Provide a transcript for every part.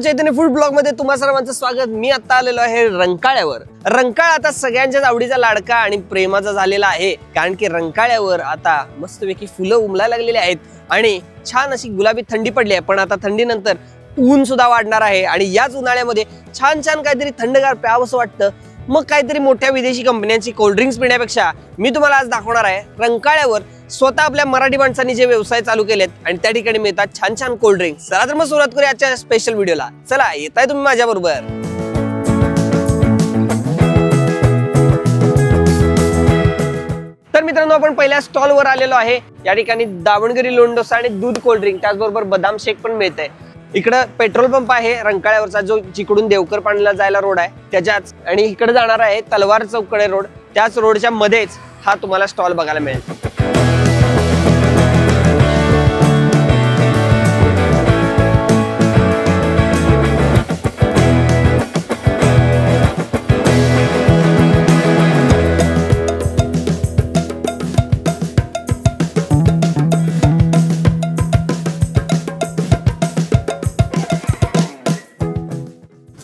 चैतन्य food blog मध्ये तुम्हा सर्वांचं स्वागत। मी आता आलेलो आहे रंकाळ्यावर। रंकाळा आता सगळ्यांच्याच आवडीचा लाडका आणि प्रेमाचा झालेला आहे, कारण की रंकाळ्यावर आता मस्तपैकी फुलं उमलायला लागलेली आहेत आणि छान अशी गुलाबी थंडी पडली आहे। पण आता थंडीनंतर ऊन सुद्धा वाढणार आहे आणि याच उन्हाळ्यामध्ये छान छान काहीतरी थंडगार प्यावंसं वाटतं। मग काहीतरी मोठ्या विदेशी कंपन्यांची कोल्ड ड्रिंक्स पिण्यापेक्षा मी तुम्हाला आज दाखवणार आहे रंकाळ्यावर स्वतः आपल्या मराठी माणसांनी जे व्यवसाय चालू केलेत आणि त्या ठिकाणी मिळतात छान छान कोल्ड ड्रिंक्स। चला तर मग सुरुवात करूया आजच्या स्पेशल व्हिडिओला। चला, येताय तुम्ही माझ्या बरोबर। तर मित्रांनो, आपण पहिल्या स्टॉल वर आलेलो आहे। या ठिकाणी दावणगिरी लोणी डोसा आणि दूध कोल्ड ड्रिंक त्याचबरोबर बदाम शेक पण मिळते। इकडे पेट्रोल पंप आहे रंकाळ्यावरचा, जो जिकडून देवकर पाणीला जायला रोड आहे त्याच्याच, आणि इकडे जाणार आहे तलवार चौकडे रोड, त्याच रोडच्या मध्येच हा तुम्हाला स्टॉल बघायला मिळेल।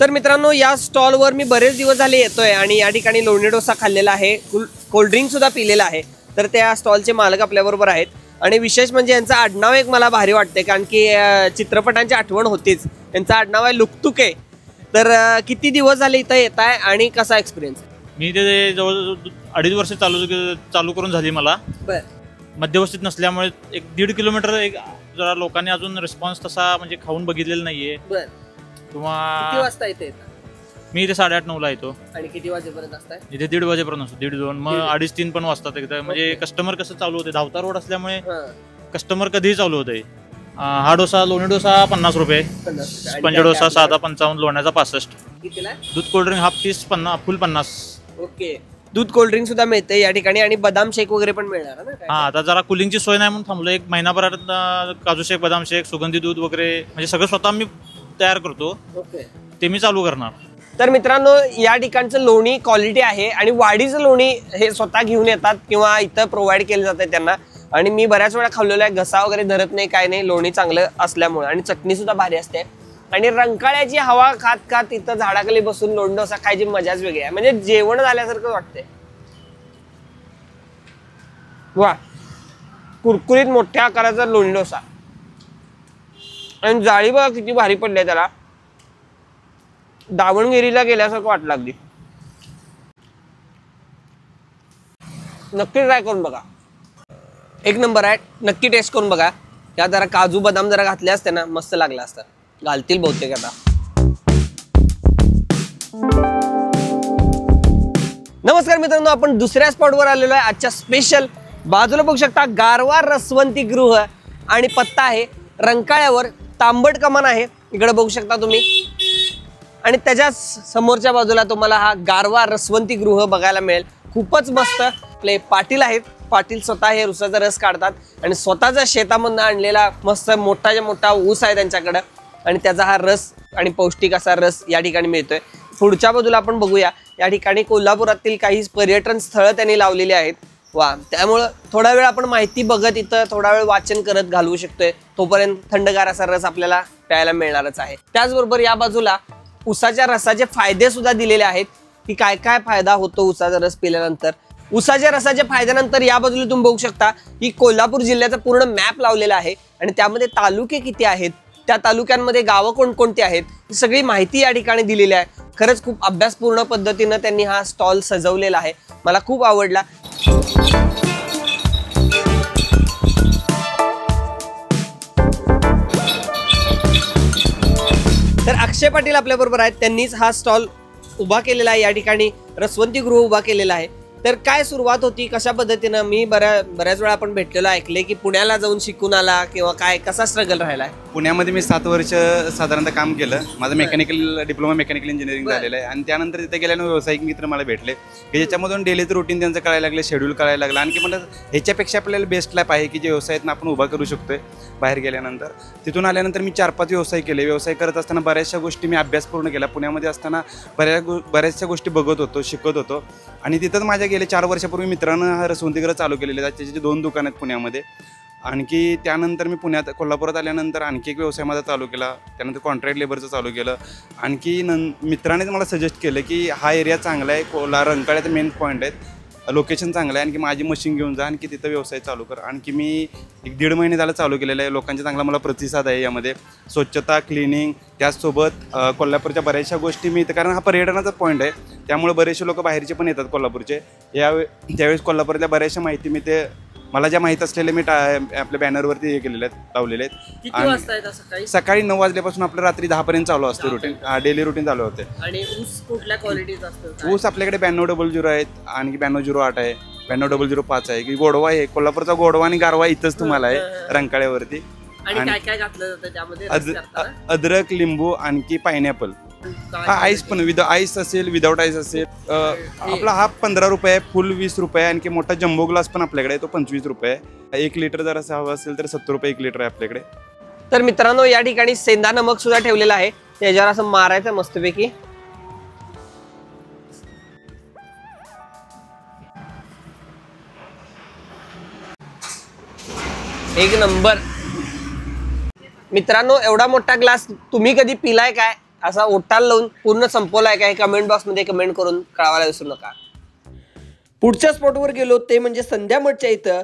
तर मित्रांनो, या स्टॉल वर मी बरेच दिवस झाले येतोय आणि या ठिकाणी लोणी डोसा खाल्लेला आहे, कोल्ड ड्रिंक सुद्धा पिलेला आहे। तर त्या स्टॉलचे मालक आपल्या बरोबर आहेत आणि विशेष म्हणजे यांचं आडनाव एक मला भारी वाटते, कारण की चित्रपटांची आठवण होतीच। यांचं आडनाव आहे लुकतुके। तर किती दिवस झाले इथं येत आहे आणि कसा एक्सपिरियन्स? मी ते जवळ 2.5 वर्ष चालू करून झाली मला। मध्यवस्थित नसल्यामुळे 1-1.5 किलोमीटर जरा लोकांनी अजून रिस्पॉन्स तसा म्हणजे खाऊन बघितलेला नाहीये। किती वाजता येते? मी इथे 8:30-9ला येतो। आणि किती वाजेपर्यंत असताय? इथे 1:30 वाजेपर्यंत असतो, 1:30-2, मग 2:30-3 पण वाजतात एकदा। म्हणजे कस्टमर कसं चालू होते, धावता रोड असल्यामुळे कस्टमर कधीही चालू होते। हा डोसा, लोणी डोसा 50 रुपये, स्पंज डोसा साधा 55, लोण्याचा 65। दूध कोल्ड ड्रिंक हाफ 30, फुल 50। ओके, दूध कोल्ड ड्रिंक सुद्धा मिळते या ठिकाणी आणि बदाम शेक वगैरे पण मिळणार ना? हा, आता जरा कुलिंगची सोय नाही म्हणून थांबलो। 1 महिनाभरात काजू शेक, बदाम शेक, सुगंधी दूध वगैरे म्हणजे सगळं स्वतः मी तयार करतो। ते मी चालू करणार। तर मित्रांनो, या ठिकाणचं लोणी क्वालिटी आहे आणि वाडीचं लोणी हे स्वतः घेऊन येतात किंवा इथं प्रोव्हाइड केलं जातं त्यांना। आणि मी बऱ्याच वेळा खाल्लेलं आहे, घसा वगैरे धरत नाही, काय नाही, लोणी चांगलं असल्यामुळे। आणि चटणी सुद्धा भारी असते आणि रंकाळ्याची हवा खात खात इथं झाडाखाली बसून लोणी डोसा खायची मजाच वेगळी आहे, म्हणजे जेवण झाल्यासारखं वाटतंय। वा, कुरकुरीत मोठ्या आकाराचा लोणी डोसा आणि जाळी बघा किती भारी पडली आहे त्याला, दावणगिरीला गेल्यासारखं वाटलं अगदी। नक्की ट्राय करून बघा, एक नंबर आहे, नक्की टेस्ट करून बघा। या जरा काजू बदाम जरा घातले असते ना, मस्त लागलं असतं। घालतील बहुतेक आता। नमस्कार मित्रांनो, आपण दुसऱ्या स्पॉटवर आलेलो आहे आजच्या स्पेशल। बाजूला बघू शकता गारवा रसवंती गृह आणि पत्ता आहे रंकाळ्यावर, तांबट कमान आहे इकडे बघू शकता तुम्ही। आणि त्याच्या समोरच्या बाजूला तुम्हाला हा गारवा रसवंती गृह बघायला मिळेल। खूपच मस्त। आपले पाटील आहेत, पाटील स्वतः हे ऊसाचा रस काढतात आणि स्वतःच्या शेतामधून आणलेला मस्त मोठाच्या मोठा ऊस आहे त्यांच्याकडे आणि त्याचा हा रस आणि पौष्टिक असा रस या ठिकाणी मिळतोय। पुढच्या बाजूला आपण बघूया, या ठिकाणी कोल्हापुरातील काही पर्यटन स्थळं त्यांनी लावलेली आहेत। वा, त्यामुळं थोडा वेळ आपण माहिती बघत इथं थोडा वेळ वाचन करत घालवू शकतोय, तोपर्यंत थंडगार असा रस आपल्याला प्यायला मिळणारच आहे। त्याचबरोबर या बाजूला ऊसाच्या रसाचे फायदे सुद्धा दिलेले आहेत, की काय काय फायदा होतो ऊसाचा रस पिल्यानंतर। ऊसाच्या रसाच्या फायद्यानंतर या बाजूला तुम्ही बघू शकता की कोल्हापूर जिल्ह्याचा पूर्ण मॅप लावलेला आहे आणि त्यामध्ये तालुके किती आहेत, त्या तालुक्यांमध्ये गावं कोणकोणती आहेत, ही सगळी माहिती या ठिकाणी दिलेली आहे। खरंच खूप अभ्यासपूर्ण पद्धतीनं त्यांनी हा स्टॉल सजवलेला आहे, मला खूप आवडला। तर अक्षय पाटील आपल्या बरोबर आहेत, त्यांनीच हा स्टॉल उभा केलेला आहे, या ठिकाणी रसवंती गृह उभा केलेला आहे। तर काय सुरुवात होती, कशा पद्धतीनं? मी बऱ्याच वेळा आपण भेटलेलो, ऐकले की पुण्याला जाऊन शिकून आला किंवा काय, कसा स्ट्रगल राहिलाय? पुण्यामध्ये मी 7 वर्ष साधारणतः काम केलं। माझं डिप्लोमा मेकॅनिकल इंजिनिअरिंग झालेलं आहे आणि त्यानंतर तिथे गेल्यानं व्यावसायिक मित्र मला भेटले की ज्याच्यामधून डेलीचं रुटीन त्यांचं कळायला लागलं, शेड्यूल कळायला लागलं। आणखी म्हणलं ह्याच्यापेक्षा आपल्याला बेस्ट लाईफ आहे की जे व्यवसायातनं आपण उभा करू शकतोय बाहेर गेल्यानंतर। तिथून आल्यानंतर मी 4-5 व्यवसाय केले। व्यवसाय करत असताना बऱ्याचशा गोष्टी मी अभ्यास पूर्ण केला। पुण्यामध्ये असताना बऱ्याचशा गोष्टी बघत होतो, शिकत होतो आणि तिथंच माझ्या गेले 4 वर्षापूर्वी मित्रानं हा रसवंतीगृह चालू केलेले आहेत। त्याचे 2 दुकान आहेत पुण्यामध्ये। आणखी त्यानंतर मी कोल्हापुरात आल्यानंतर आणखी एक व्यवसाय माझा चालू केला. त्यानंतर कॉन्ट्रॅक्ट लेबरचं चालू केलं. आणखी मित्रानेच मला सजेस्ट केलं की हा एरिया चांगला आहे, रंकाळ्याचं मेन पॉईंट आहेत, लोकेशन चांगलं आहे, आणखी माझी मशीन घेऊन जा आणखी तिथं व्यवसाय चालू कर. आणखी मी 1-1.5 महिने झालं चालू केलेलं आहे. लोकांचा चांगला मला प्रतिसाद आहे यामध्ये. स्वच्छता, क्लिनिंग, त्याचसोबत कोल्हापूरच्या बऱ्याचशा गोष्टी मी इथं, कारण हा पर्यटनाचा पॉईंट आहे, त्यामुळे बरेचसे लोक बाहेरचे पण येतात कोल्हापूरचे. त्यावेळेस कोल्हापूरच्या बऱ्याचशा माहिती मी मला ज्या माहीत असलेल्या मी आपल्या बॅनरवरती हे केलेले आहेत, लावलेले आहेत. किती वाजता येतात सकाळी? सकाळी 9 वाजल्यापासून आपलं रात्री 10 पर्यंत चालू असते रुटीन. डेली रुटीन चालू होते. आणि ऊस कुठल्या क्वालिटीचा असतो? ऊस आपल्याकडे 9200 आहेत, आणखी 9208 आहे, 9205 आहे, की गोडवा आहे. कोल्हापूरचा गोडवा आणि गारवा इथंच तुम्हाला आहे रंकाळ्यावरती. आणि काय काय घातलं जातं त्यामध्ये? अद्रक, लिंबू, आणखी पायनॅपल. हा आईस पण आईस असेल, विदाऊट आईस असेल. आपला हा 15 रुपये आहे, फुल 20 रुपये, आणखी मोठा जम्बो ग्लास पण आपल्याकडे आहे, तो 25 रुपये आहे. 1 लिटर जर असं हवं असेल तर 70 रुपये 1 लिटर आहे आपल्याकडे. तर मित्रांनो, या ठिकाणी सेंधा नमक सुद्धा ठेवलेला आहे, त्याच्यावर असं मारायचं मस्तपैकी. एक नंबर. मित्रांनो, एवढा मोठा ग्लास तुम्ही कधी पिलाय काय? असा ओटाला लावून पूर्ण संपवलाय काय? कमेंट बॉक्स मध्ये कमेंट करून कळवायला विसरू नका. पुढच्या स्पॉटवर गेलो ते म्हणजे संध्या मठच्या इथं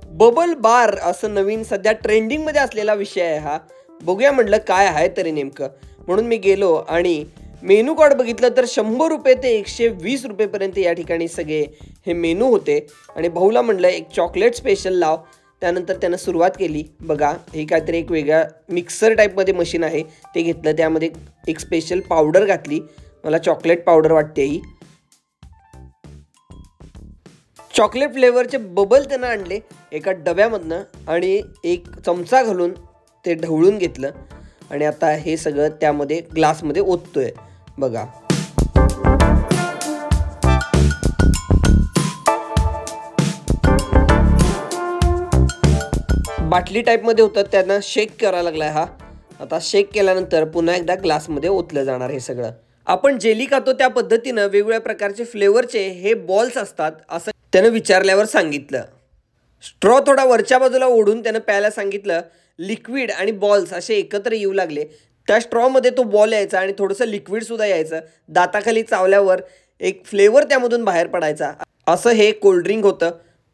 बबल बार असं नवीन सध्या ट्रेंडिंग मध्ये असलेला विषय आहे हा. बघूया म्हटलं काय आहे तरी नेमकं, म्हणून मी गेलो आणि मेनू कार्ड बघितलं तर 100 रुपये ते 120 रुपयेपर्यंत या ठिकाणी सगळे हे मेनू होते. आणि भाऊला म्हटलं एक चॉकलेट स्पेशल लाव. त्यानंतर त्यानं सुरुवात केली. बघा, हे काहीतरी एक वेगळा मिक्सर टाईपमध्ये मशीन आहे, ते घेतलं. त्यामध्ये एक स्पेशल पावडर घातली, मला चॉकलेट पावडर वाटते ही. चॉकलेट फ्लेवरचे बबल त्यानं आणले एका डब्यामधनं आणि एक चमचा घालून ते ढवळून घेतलं. आणि आता हे सगळं त्यामध्ये ग्लासमध्ये ओततोय. बघा, बाटली टाईपमध्ये होतं, त्यानं शेक करायला लागलाय हा. आता शेक केल्यानंतर पुन्हा एकदा ग्लासमध्ये ओतलं जाणार हे सगळं. आपण जेली खातो त्या पद्धतीनं वेगवेगळ्या प्रकारचे फ्लेवरचे हे बॉल्स असतात असं त्यानं विचारल्यावर सांगितलं. स्ट्रॉ थोडा वरच्या बाजूला ओढून त्यानं प्यायला सांगितलं. लिक्विड आणि बॉल्स असे एकत्र येऊ लागले. त्या स्ट्रॉमध्ये तो बॉल यायचा आणि थोडंसं लिक्विडसुद्धा यायचं. दाताखाली चावल्यावर एक फ्लेवर त्यामधून बाहेर पडायचा. असं हे कोल्ड्रिंक होतं.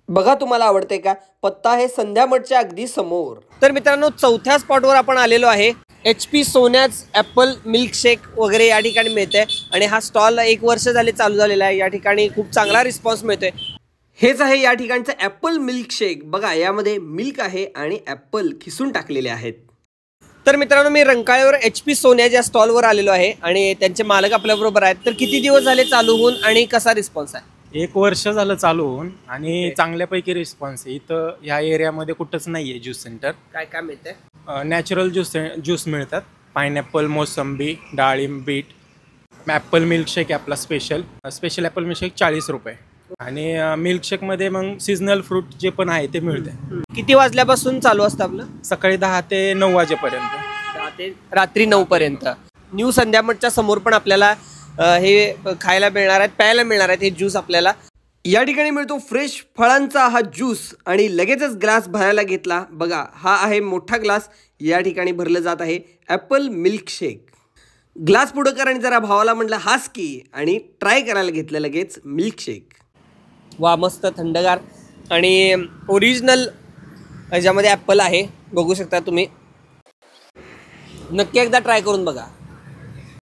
बघा, तुम्हाला आवडते का? पत्ता आहे संध्या मठच्या अगदी समोर. तर मित्रांनो, चौथ्या स्पॉटवर आपण आलेलो आहे. HP सोन्याच ॲपल मिल्कशेक वगैरे या ठिकाणी मिळते. आणि हा स्टॉल 1 वर्ष झाले चालू झालेला आहे. या ठिकाणी खूप चांगला रिस्पॉन्स मिळतोय. हेच आहे या ठिकाणचं ॲपल मिल्कशेक. बघा, यामध्ये मिल्क आहे आणि ॲपल खिसून टाकलेले आहेत. तर मित्रांनो, मी रंकाळ्यावर HP सोन्याच्या स्टॉलवर आलेलो आहे आणि त्यांचे मालक आपल्याबरोबर आहेत. तर किती दिवस झाले चालू होऊन आणि कसा रिस्पॉन्स आहे? 1 वर्ष झालं चालू होऊन आणि चांगल्यापैकी रिस्पॉन्स आहे. इथं ह्या एरियामध्ये कुठंच नाही आहे ज्यूस सेंटर. काय काय मिळतंय? नॅचरल ज्यूस मिळतात. पायनॅपल, मोसंबी, डाळिंब, बीट. ॲपल मिल्कशेक आपला स्पेशल ॲपल मिल्कशेक 40 रुपये. आणि मिल्कशेकमध्ये मग सीजनल फ्रूट जे पण आहे ते मिळते. किती वाजल्यापासून चालू असतं आपलं? सकाळी 10 ते 9 वाजेपर्यंत. 10 ते रात्री 9 पर्यंत. न्यू संध्या मठच्या समोर पण आपल्याला हे खायला मिळणार आहेत, प्यायला मिळणार आहेत हे ज्यूस आपल्याला. या ठिकाणी मिळतो फ्रेश फळांचा हा ज्यूस आणि लगेचच ग्लास भरायला घेतला. बघा, हा आहे मोठा ग्लास. या ठिकाणी भरलं जात आहे ॲपल मिल्कशेक. ग्लास पुढं कर आणि जरा भावाला म्हटलं हास की आणि ट्राय करायला घेतलं लगेच मिल्कशेक. वा, मस्त थंडगार आणि ओरिजिनल ह्याच्यामध्ये ॲपल आहे. बघू शकता तुम्ही. नक्की एकदा ट्राय करून बघा.